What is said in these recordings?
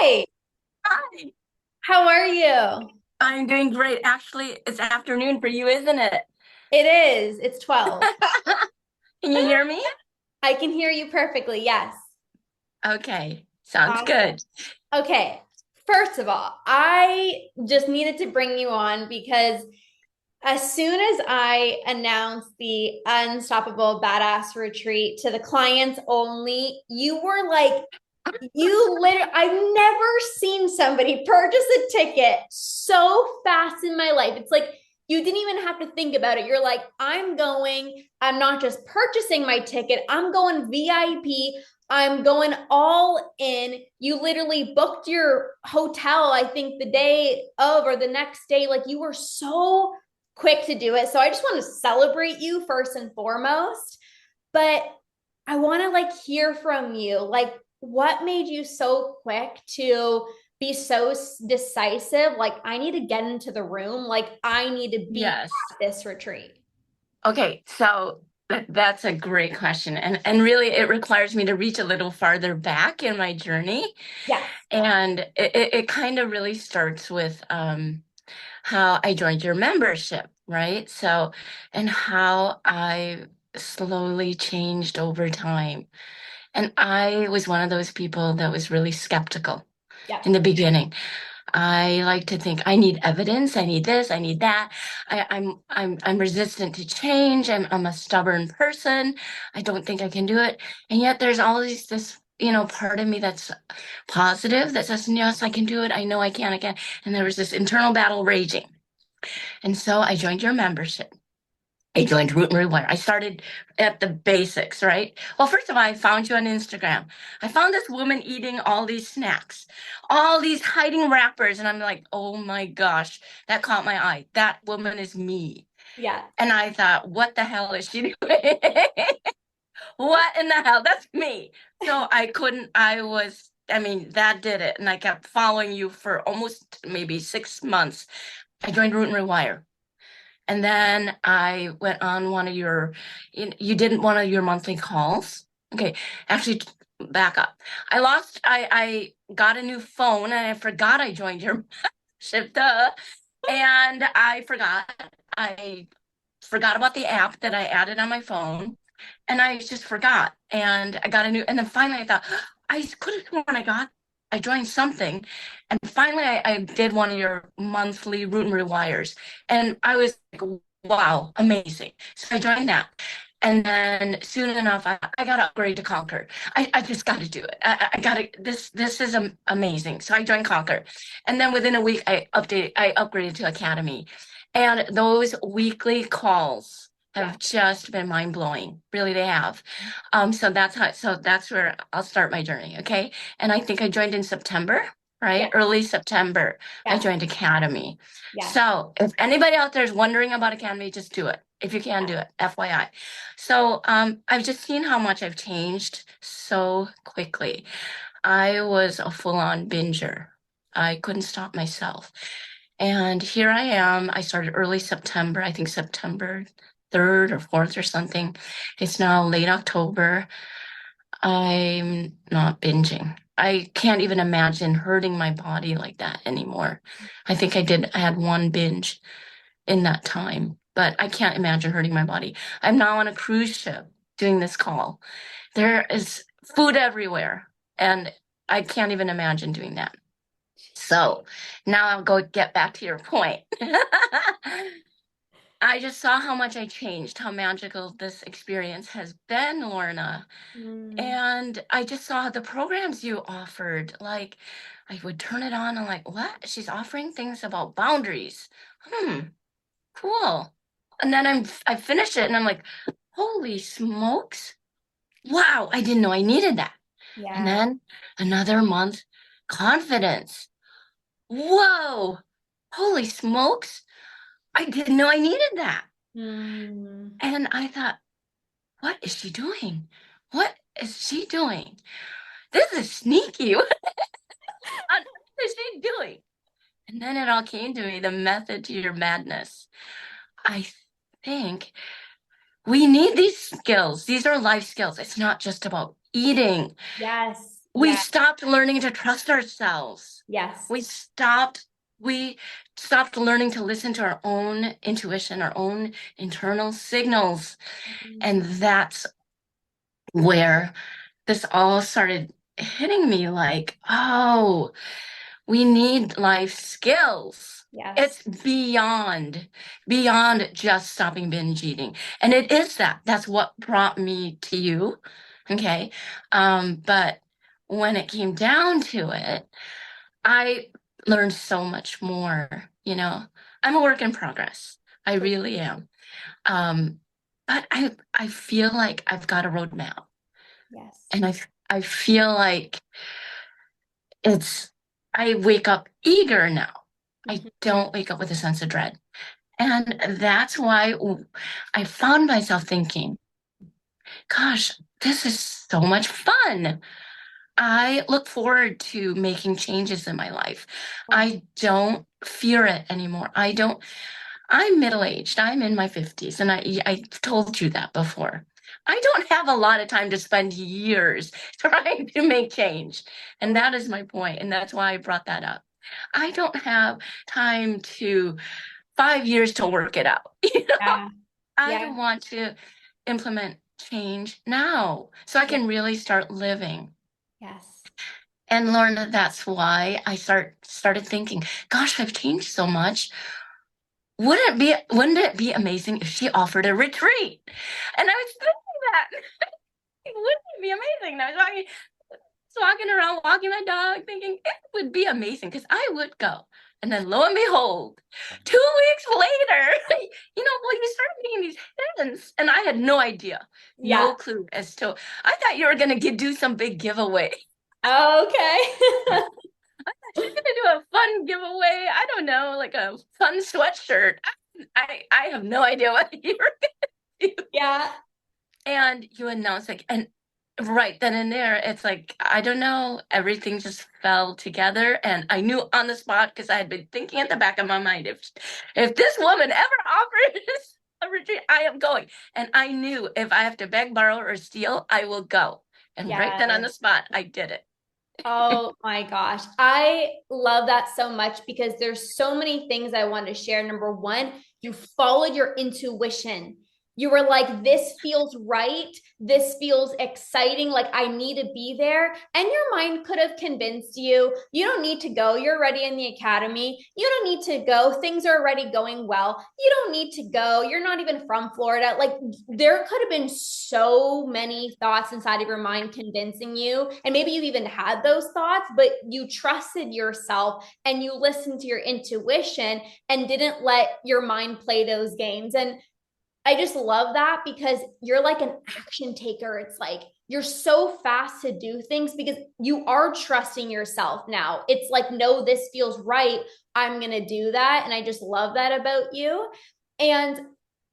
Hi, Hi, how are you? I'm doing great. Actually, it's afternoon for you, isn't it? It is. It's 12. Can you hear me? I can hear you perfectly. Yes. Okay, sounds Awesome. good. Okay. First of all, I just needed to bring you on because as soon as I announced the Unstoppable Badass Retreat to the clients only, you were like, I've never seen somebody purchase a ticket so fast in my life. It's like you didn't even have to think about it. You're like, I'm going, I'm not just purchasing my ticket, I'm going VIP. I'm going all in. You literally booked your hotel, I think the day of or the next day. Like you were so quick to do it. So I just want to celebrate you first and foremost. But I want to like hear from you. Like, what made you so quick to be so decisive? Like, I need to get into the room. Like, I need to be Yes. at this retreat. Okay, so that's a great question. And really it requires me to reach a little farther back in my journey. Yes. And it kind of really starts with how I joined your membership, right? So, and how I slowly changed over time. And I was one of those people that was really skeptical in Yep. the beginning. I like to think I need evidence, I need this, I need that. I'm resistant to change. I'm a stubborn person. I don't think I can do it. And yet there's always this part of me that's positive that says, yes, I can do it. I know I can. And there was this internal battle raging. And so I joined your membership. I joined Root and Rewire. I started at the basics, right? Well, first of all, I found you on Instagram. I found this woman eating all these snacks, all these hiding wrappers. And I'm like, oh my gosh, that caught my eye. That woman is me. Yeah. And I thought, what the hell is she doing? What in the hell? That's me. So I mean, that did it. And I kept following you for almost maybe 6 months. I joined Root and Rewire. And then I went on you did one of your monthly calls. Okay, actually, back up. I got a new phone and I forgot I joined your membership, duh. And I forgot about the app that I added on my phone. And I just forgot. And I got and then finally I thought, I could have sworn I joined something. And finally I did one of your monthly root and rewires. And I was like, wow, amazing. So I joined that. And then soon enough, I got to upgrade to Conquer. I just got to do it. I got to, this is amazing. So I joined Conquer. And then within a week, I upgraded to Academy. And those weekly calls Yeah. have just been mind blowing. Really, they have. So that's where I'll start my journey. Okay. And I think I joined in September, Yeah. right? Early September, I Yeah. joined Academy. Yeah. So if anybody out there is wondering about Academy, just do it. If you can do it, FYI. So I've just seen how much I've changed so quickly. I was a full-on binger. I couldn't stop myself. And here I am. I started early September, I think September 3rd or 4th or something. It's now late October. I'm not binging. I can't even imagine hurting my body like that anymore. I had one binge in that time, but I can't imagine hurting my body. I'm now on a cruise ship doing this call. There is food everywhere, and I can't even imagine doing that. So now I'll go get back to your point. I just saw how much I changed, how magical this experience has been, Lorna. Mm. And I just saw the programs you offered. Like, I would turn it on and like, what? She's offering things about boundaries. Hmm, cool. And then I finished it and I'm like, holy smokes. Wow, I didn't know I needed that. And Yeah. then another month, confidence. Whoa, holy smokes. I didn't know I needed that. Mm. And I thought, what is she doing? What is she doing? This is sneaky. What is she doing? And then it all came to me, the method to your madness. I think we need these skills. These are life skills. It's not just about eating. Yes. We Yeah. stopped learning to trust ourselves. Yes. We stopped we stopped learning to listen to our own intuition, our own internal signals. Mhm. And that's where this all started hitting me like, oh, we need life skills. Yes. It's beyond just stopping binge eating. And it is that. That's what brought me to you. Okay. But when it came down to it, I learned so much more, you know. I'm a work in progress. I really am. Um, but I feel like I've got a roadmap. Yes. And I feel like it's I wake up eager now. I Mhm. don't wake up with a sense of dread. And that's why I found myself thinking, gosh, this is so much fun. I look forward to making changes in my life. I don't fear it anymore. I'm middle-aged. I'm in my 50s, and I've told you that before. I don't have a lot of time to spend years trying to make change. And Oh, that is my point, and that's why I brought that up. I don't have time to 5 years to work it out. You know, yeah. I Yeah. want to implement change now so I Yeah. can really start living. Yes. And Lorna, that's why I started thinking, gosh, I've changed so much. Wouldn't it be amazing if she offered a retreat? And I was thinking that. Wouldn't it be amazing? And I was walking around, walking my dog, thinking it would be amazing because I would go. And then lo and behold, 2 weeks later, well, you started making these hints, and I had no idea, Yeah. no clue as to. I thought you were gonna do some big giveaway. Okay. She's gonna do a fun giveaway. I don't know, like a fun sweatshirt. I have no idea what you were gonna do. Yeah. And you announce like, and right then and there, it's like, I don't know, everything just fell together. And I knew on the spot because I had been thinking at the back of my mind, if this woman ever offers a retreat, I am going. And I knew if I have to beg, borrow, or steal, I will go. And right then on Yeah. the spot, I did it. Oh my gosh. I love that so much because there's so many things I want to share. Number one, you followed your intuition. You were like, this feels right. This feels exciting. Like, I need to be there. And your mind could have convinced you, you don't need to go. You're already in the academy. You don't need to go. Things are already going well. You don't need to go. You're not even from Florida. Like, there could have been so many thoughts inside of your mind convincing you. And maybe you even had those thoughts, but you trusted yourself and you listened to your intuition and didn't let your mind play those games. And I just love that because you're like an action taker. It's like you're so fast to do things because you are trusting yourself now. It's like, no, this feels right. I'm going to do that. And I just love that about you. And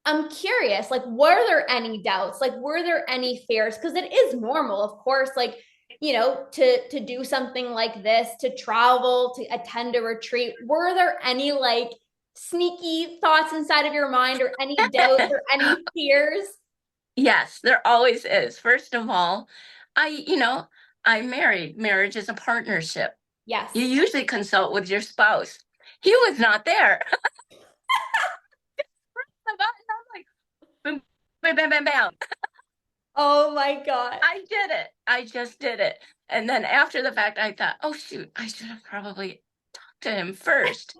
I'm curious, like, were there any doubts? Like, were there any fears? Because it is normal, of course, like, to do something like this, to travel, to attend a retreat. Were there any like sneaky thoughts inside of your mind or any doubts or any fears? Yes, there always is. First of all, I'm married. Marriage is a partnership. You Yes. usually consult with your spouse. He was not there. The button, I'm like, boom, bam, bam, bam, bam. Oh my God. I did it. I just did it. And then after the fact, I thought, oh, shoot, I should have probably talked to him first.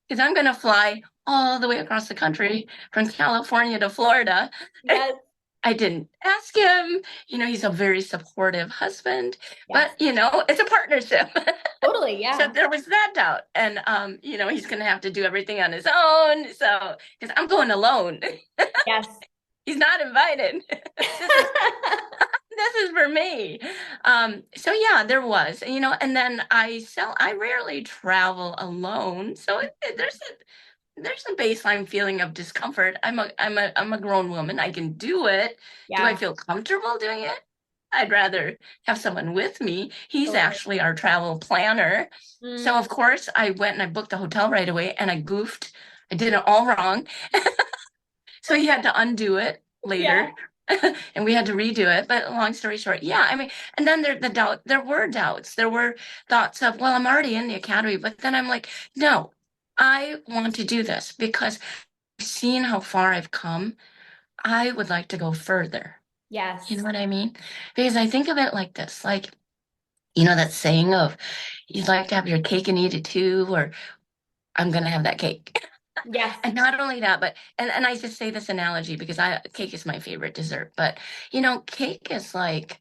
Because I'm going to fly all the way across the country from California to Florida. Yes. I didn't ask him. He's a very supportive husband, but Yes. it's a partnership. Totally. So Yeah. there was that doubt. And he's gonna have to do everything on his own. So because I'm going alone. Yes. He's not invited. This is for me. So yeah, there was, and then I rarely travel alone. So there's a baseline feeling of discomfort. I'm a grown woman. I can do it. Do I Yeah. feel comfortable doing it? I'd rather have someone with me. He's Totally. actually our travel planner. So Mm, of course I went and I booked the hotel right away and I goofed. I did it all wrong. So he had to undo it yeah. later. and we had to redo it. But long story short, yeah, I mean, and then there were doubts. There were thoughts of, well, I'm already in the academy, but then I'm like, no, I want to do this because I've seen how far I've come. I would like to go further. You know Yes. what I mean? Because I think of it like this, like, that saying of you'd like to have your cake and eat it too, or I'm gonna have that cake. Yes. And not only that, but and I just say this analogy because I cake is my favorite dessert, but cake is like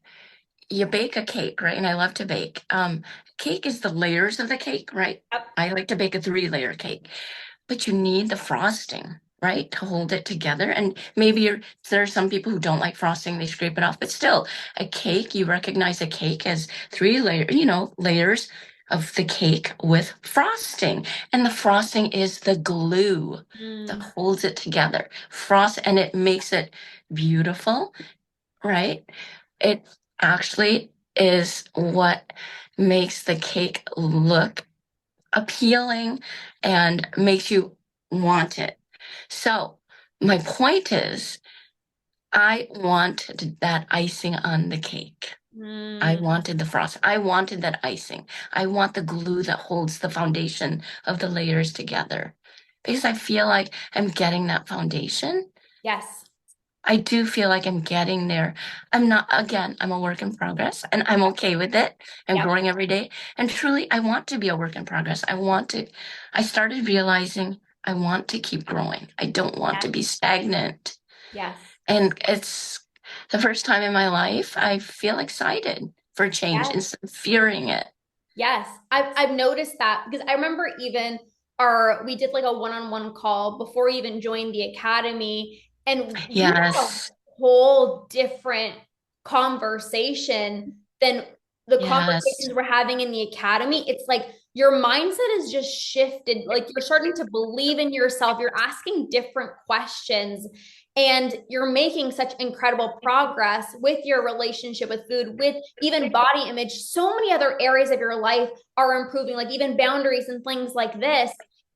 you bake a cake, right? And I love to bake. Cake is the layers of the cake, right? Yep. I like to bake a 3-layer cake, but you need the frosting, right, to hold it together. And maybe there are some people who don't like frosting, they scrape it off, but still, a cake, you recognize a cake as 3 layer, layers of the cake with frosting. And the frosting is the glue that Mm. holds it together. Frost, and it makes it beautiful, right? It actually is what makes the cake look appealing and makes you want it. So, my point is, I wanted that icing on the cake. I Mm. wanted the frost. I wanted that icing. I want the glue that holds the foundation of the layers together because I feel like I'm getting that foundation. Yes. I do feel like I'm getting there. I'm not, again, I'm a work in progress and I'm okay with it. I'm Yep. growing every day. And truly, I want to be a work in progress. I started realizing I want to keep growing. I don't want Yes. to be stagnant. Yes. And it's the first time in my life I feel excited for change Yes. instead of fearing it. Yes, I've noticed that because I remember even our we did like a one-on-one call before we even joined the academy, and you had a Yes, whole different conversation than the yes, conversations we're having in the academy. It's like your mindset is just shifted. Like you're starting to believe in yourself. You're asking different questions. And you're making such incredible progress with your relationship with food, with even body image. So many other areas of your life are improving, like even boundaries and things like this.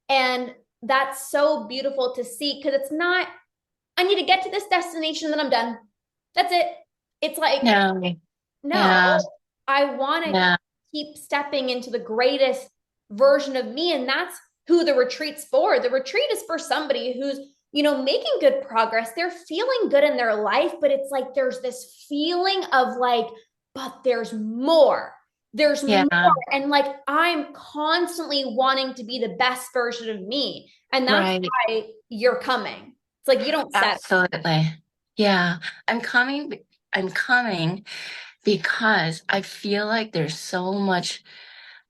And that's so beautiful to see because it's not, I need to get to this destination, then I'm done. That's it. It's like, no, no, yeah, I want to yeah, keep stepping into the greatest version of me. And that's who the retreat's for. The retreat is for somebody who's, making good progress. They're feeling good in their life, but it's like there's this feeling of like, but there's more. There's more. yeah, And like, I'm constantly wanting to be the best version of me. And that's right. why you're coming. It's like you don't set. Absolutely. Yeah. I'm coming. I'm coming because I feel like there's so much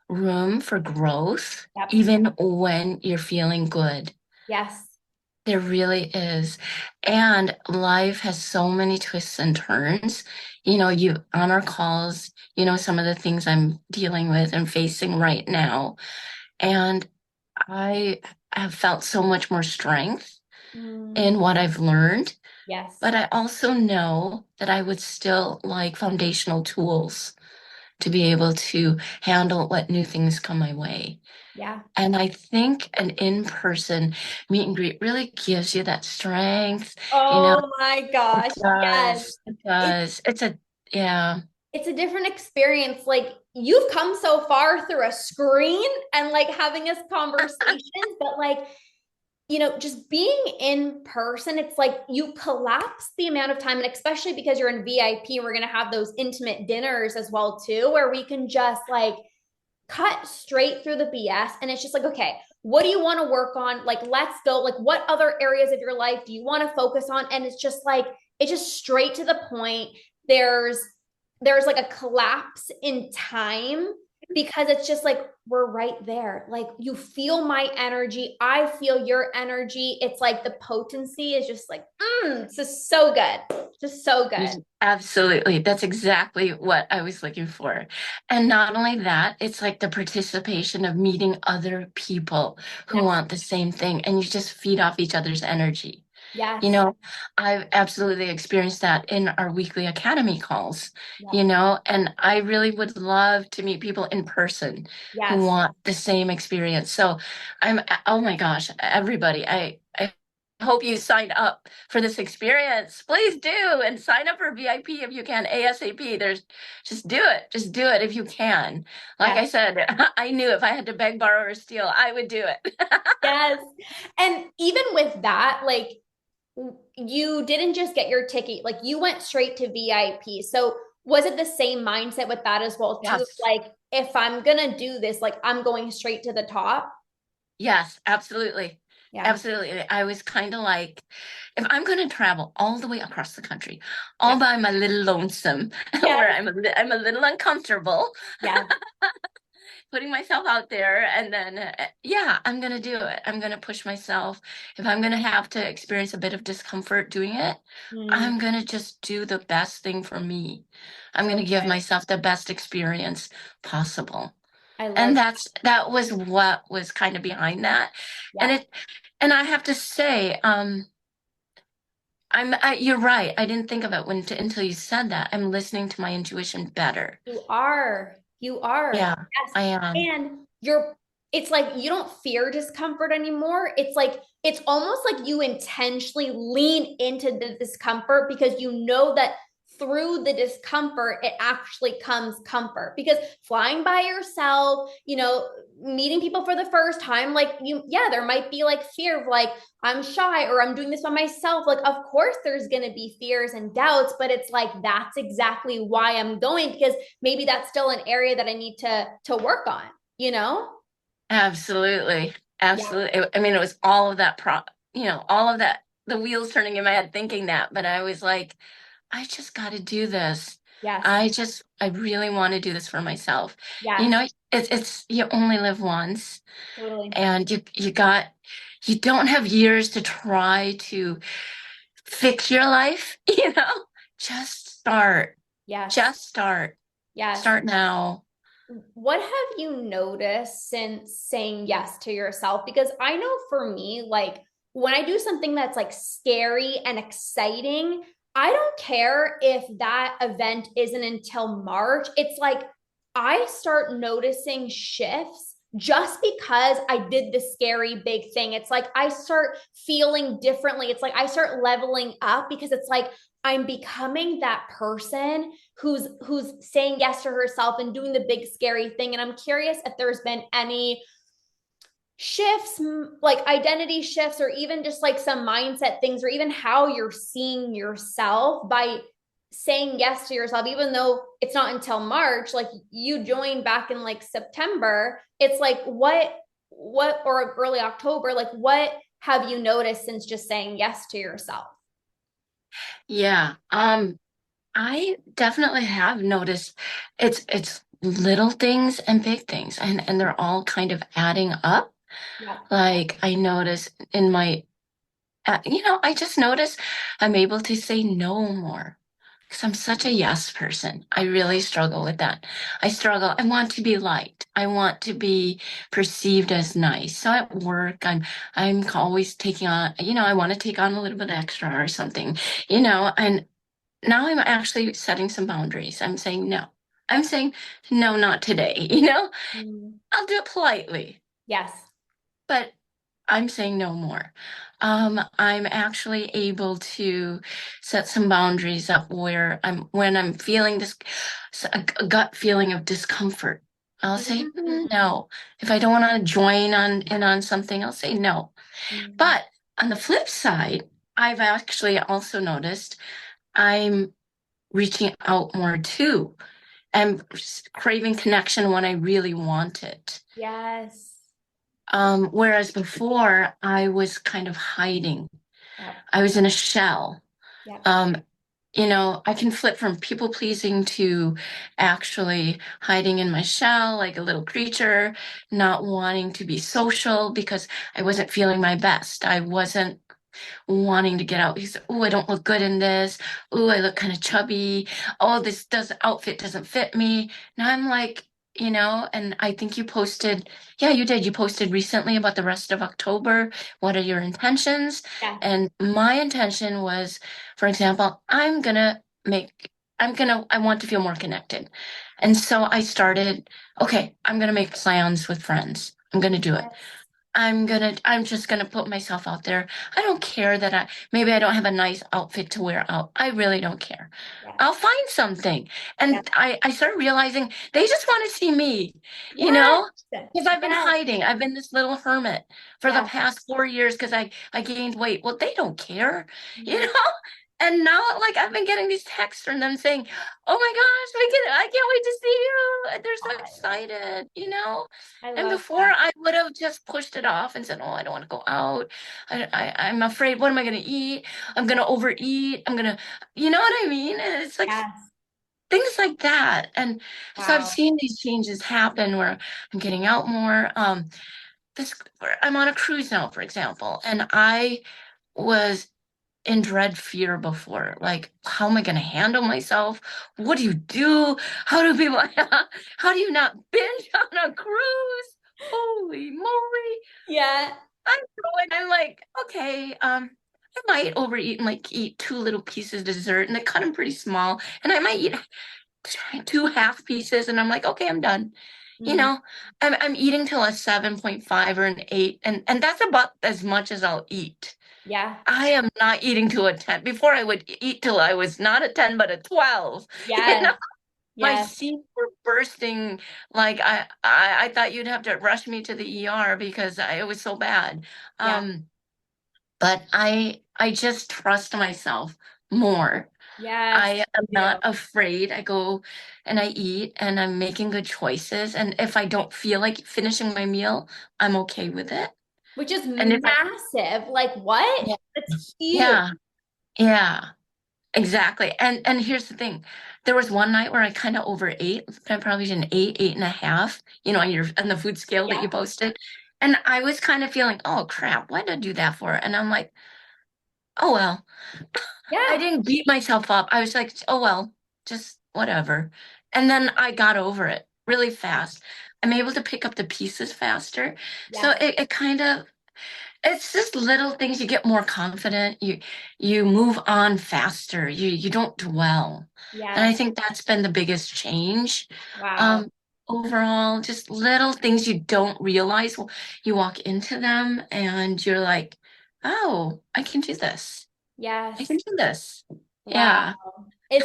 room for growth, Yep. even when you're feeling good. Yes. There really is. And life has so many twists and turns. You on our calls, some of the things I'm dealing with and facing right now. And I have felt so much more strength Mm, in what I've learned. yes. But I also know that I would still like foundational tools to be able to handle what new things come my way. Yeah. And I think an in-person meet and greet really gives you that strength. You know, Oh my it gosh. Yes. does. It It's does. Yeah, it's a different experience. Like you've come so far through a screen and like having this conversation, but like, just being in person, it's like you collapse the amount of time, and especially because you're in VIP, we're gonna have those intimate dinners as well too, where we can just like cut straight through the BS. And it's just like, okay, what do you want to work on? Like, let's go. Like, what other areas of your life do you want to focus on? And it's just like, it's just straight to the point. There's there's like a collapse in time because it's just like we're right there. Like you feel my energy, I feel your energy. It's like the potency is just like, it's just so good. Just so good. absolutely. That's exactly what I was looking for. And not only that, it's like the participation of meeting other people who Yes. want the same thing, and you just feed off each other's energy. You Yes. know, I've absolutely experienced that in our weekly academy calls, Yep. and I really would love to meet people in person who Yes. want the same experience. So oh my gosh, everybody, I hope you sign up for this experience. Please do, and sign up for VIP if you can ASAP. There's just do it. Just do it if you can. Like Yes. I said, I knew if I had to beg, borrow, or steal, I would do it. Yes. And even with that, like you didn't just get your ticket, like you went straight to VIP. So was it the same mindset with that as well too? Yes. Like if I'm gonna do this, like I'm going straight to the top. Yes, absolutely. Yeah. Absolutely. I was kind of like, if I'm going to travel all the way across the country, all Yeah. by my little lonesome, where Yes. I'm a little uncomfortable, Yes. putting myself out there, and then, yeah, I'm going to do it. I'm going to push myself. If I'm going to have to experience a bit of discomfort doing it, Mm, I'm going to just do the best thing for me. I'm going to give okay. myself the best experience possible. I And love. that was what was kind of behind that. And Yeah. it and I have to say, you're right. I didn't think of it until you said that. I'm listening to my intuition better. You are. You are. Yeah, Yes. I am. And it's like you don't fear discomfort anymore. It's like, it's almost like you intentionally lean into the discomfort because you know that through the discomfort, it actually comes comfort. Because flying by yourself, meeting people for the first time, like yeah, there might be like fear of like, I'm shy or I'm doing this by myself. Like, of course, there's going to be fears and doubts, but it's like, that's exactly why I'm going because maybe that's still an area that I need to work on, you know? Absolutely. Yeah. Absolutely. I mean, it was all of that all of that, the wheels turning in my head thinking that, but I was like, I just got to do this. Yes. I really want to do this for myself. You Yes. know, it's you only live once. Totally. And you don't have years to try to fix your life, just start. Yes. Just start. Yes. Start now. What have you noticed since saying yes to yourself? Because I know for me, like when I do something that's like scary and exciting, I don't care if that event isn't until March. It's like I start noticing shifts just because I did the scary big thing. It's like I start feeling differently. It's like I start leveling up because it's like I'm becoming that person who's saying yes to herself and doing the big scary thing. And I'm curious if there's been any shifts, like identity shifts, or even just like some mindset things, or even how you're seeing yourself by saying yes to yourself, even though it's not until March, like you joined back in like September. It's like or early October, like what have you noticed since just saying yes to yourself? Yeah. I definitely have noticed it's little things and big things and they're all kind of adding up. Yeah. Like I notice in my I just notice I'm able to say no more because I'm such a yes person. I really struggle with that. I struggle. I want to be liked. I want to be perceived as nice. So at work, I'm always taking on, I want to take on a little bit extra or something, and now I'm actually setting some boundaries. I'm saying no. I'm saying no, not today, Mm. I'll do it politely, Yes. but I'm saying no more. I'm actually able to set some boundaries up where when I'm feeling a gut feeling of discomfort, I'll say Mm. no. If I don't want to join on something, I'll say no. Mm. But on the flip side, I've actually also noticed I'm reaching out more too and craving connection when I really want it. Yes. Whereas before I was kind of hiding. Yep. I was in a shell. Yep. Um, I can flip from people pleasing to actually hiding in my shell like a little creature, not wanting to be social because I wasn't feeling my best. I wasn't wanting to get out. He's, oh, I don't look good in this. Oh, I look kind of chubby. Oh, outfit doesn't fit me. Now I'm like, and I think you posted, yeah, you did. You posted recently about the rest of October. What are your intentions? Yeah. And my intention was, for example, I want to feel more connected. And so I started, okay, I'm going to make plans with friends. I'm going to do it. Yes. I'm just gonna put myself out there. I don't care that maybe I don't have a nice outfit to wear out. I really don't care. Yes. I'll find something. Yes. And I started realizing they just want to see me, you Yes. know? Because I've been Yes. hiding. I've been this little hermit for the Yes. past 4 years because I gained weight. Well, they don't care, you Mhm. know? And now, like, I've been getting these texts from them saying, "Oh my gosh, I can't wait to see you." They're so excited, you know? I And love before that. I would have just pushed it off and said, "Oh, I don't want to go out. I'm afraid. What am I going to eat? I'm going Yeah. to overeat. I'm going to, you know what I mean?" And it's like Yes. things like that. And so I've Wow. seen these changes happen where I'm getting out more. This I'm on a cruise now, for example, and I was in dread fear before. Like, how am I going to handle myself? What do you do? How do people, how do you not binge on a cruise? Holy moly. Yeah. I'm going, I'm like, okay, I might overeat and like eat two little pieces of dessert and I cut them pretty small. And I might eat two half pieces and I'm like, okay, I'm done. You Mhm. know, I'm eating till a 7.5 or an 8, and that's about as much as I'll eat. Yeah. I am not eating to a 10. Before I would eat till I was not a 10, but a 12. You Yes. know, my Yes. seams were bursting. Like I thought you'd have to rush me to the ER because it was so bad. Yeah. Um, but I just trust myself more. Yes. I am You not do. afraid. I go and I eat and I'm making good choices. And if I don't feel like finishing my meal, I'm okay with it. Which is And if I, massive. Like what? yeah, That's huge. yeah, yeah. Exactly. And here's the thing. There was one night where I kind of overate. I probably did an 8.5, on the food scale that you Yeah. posted. And I was kind of feeling, oh crap, why did I do that for? And I'm like, oh well. I Yeah. didn't beat myself up. I was like, oh well, just whatever. And then I got over it really fast. I'm able to pick up the pieces faster. So Yes. it kind of it's just little things. You get more confident. You move on faster. You don't dwell. And I Yes. think that's been the biggest change. Wow. Um, Overall, just little things you don't realize. You walk into them and you're like, oh, I can do this. I can Yes. do this. Wow. Yeah.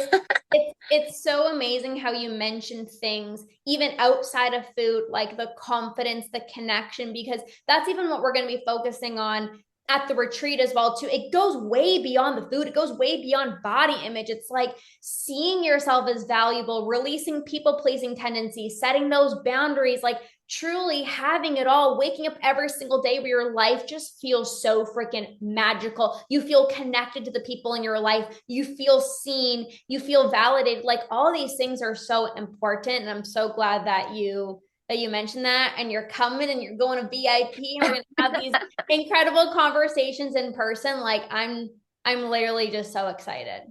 It's so amazing how you mention things even outside of food, like the confidence, the connection, because that's even what we're going to be focusing on at the retreat as well too. It goes way beyond the food. It goes way beyond body image. It's like seeing yourself as valuable, releasing people pleasing tendencies, setting those boundaries, like truly having it all, waking up every single day where your life just feels so freaking magical. You feel connected to the people in your life. You feel seen. You feel validated. Like all these things are so important. And I'm so glad that you mentioned that and you're coming and you're going to VIP and we're going to have these incredible conversations in person. Like I'm literally just so excited.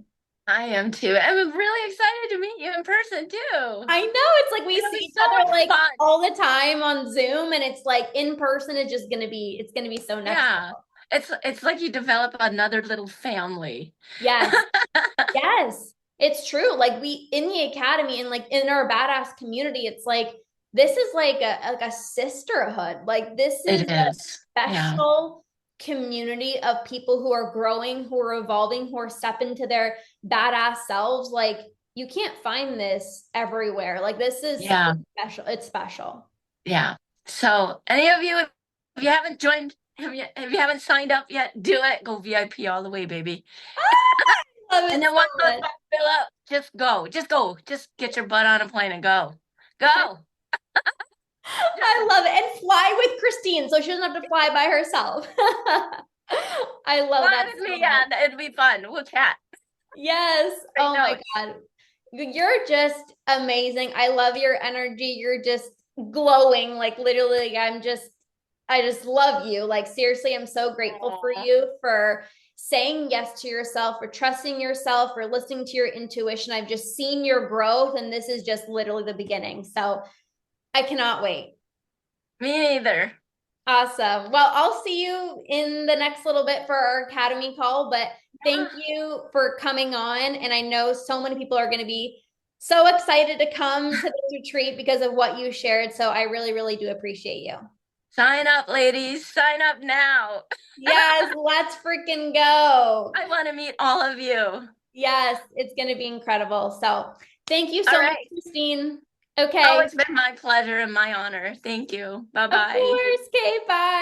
I am too. I'm really excited to meet you in person too. I know it's like we It'll see be each so other much like fun. all the time on Zoom and it's like in person it's gonna be so next Yeah. level. It's like you develop another little family. Yes. Yes. It's true. Like we in the academy and like in our badass community, it's like this is like a sisterhood. Like this is It is. a Yeah. special community of people who are growing, who are evolving, who are stepping into their badass selves. Like you can't find this everywhere. Like this is Yeah. special. It's special. Yeah. So any of you, if you haven't joined, if you haven't signed up yet, do it. Go VIP all the way, baby. I love And it then once so those much. spots fill up, just go. Just go. Just get your butt on a plane and go. Go. Just I love it. And fly with Christine so she doesn't have to fly by herself. I love fly that with so me. much. Yeah, it'll be fun. We'll chat. Yes. Great Oh my notes. God. You're just amazing. I love your energy. You're just glowing. Like literally, I just love you. Like seriously, I'm so grateful for Aw. you for saying yes to yourself, for trusting yourself, for listening to your intuition. I've just seen your growth, and this is just literally the beginning. So I cannot wait. Me neither. Awesome. Well, I'll see you in the next little bit for our academy call, but thank Yeah. you for coming on. And I know so many people are going to be so excited to come to this retreat because of what you shared. So I really, really do appreciate you. Sign up, ladies. Sign up now. Yes, let's freaking go. I want to meet all of you. All Yes, it's going to be incredible. So thank you so much, right. Christine. Oh, Okay. it's been my pleasure and my honor. Thank you. Of Bye-bye. course. Okay, bye.